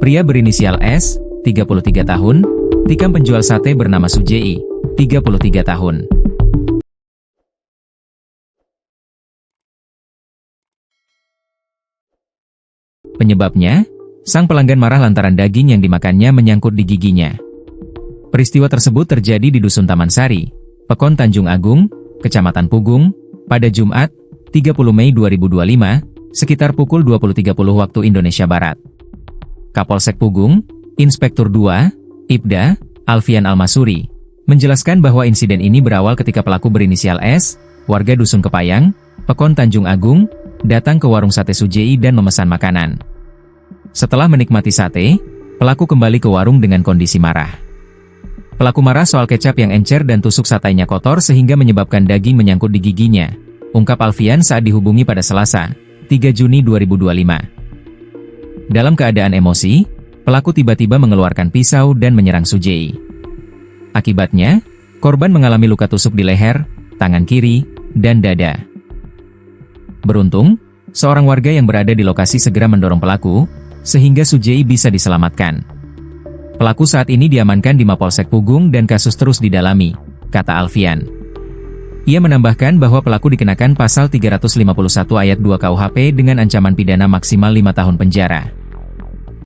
Pria berinisial S, 33 tahun, tikam penjual sate bernama Sujei, 33 tahun. Penyebabnya, sang pelanggan marah lantaran daging yang dimakannya menyangkut di giginya. Peristiwa tersebut terjadi di Dusun Taman Sari, Pekon Tanjung Agung, Kecamatan Pugung, pada Jumat, 30 Mei 2025, sekitar pukul 20.30 waktu Indonesia Barat. Kapolsek Pugung, Inspektur 2, Ibda, Alfian Almasuri, menjelaskan bahwa insiden ini berawal ketika pelaku berinisial S, warga Dusun Kepayang, Pekon Tanjung Agung, datang ke warung sate Sujei dan memesan makanan. Setelah menikmati sate, pelaku kembali ke warung dengan kondisi marah. Pelaku marah soal kecap yang encer dan tusuk satenya kotor sehingga menyebabkan daging menyangkut di giginya, ungkap Alfian saat dihubungi pada Selasa, 3 Juni 2025. Dalam keadaan emosi, pelaku tiba-tiba mengeluarkan pisau dan menyerang Sujei. Akibatnya, korban mengalami luka tusuk di leher, tangan kiri, dan dada. Beruntung, seorang warga yang berada di lokasi segera mendorong pelaku, sehingga Sujei bisa diselamatkan. Pelaku saat ini diamankan di Mapolsek Pugung dan kasus terus didalami, kata Alfian. Ia menambahkan bahwa pelaku dikenakan pasal 351 ayat 2 KUHP dengan ancaman pidana maksimal 5 tahun penjara.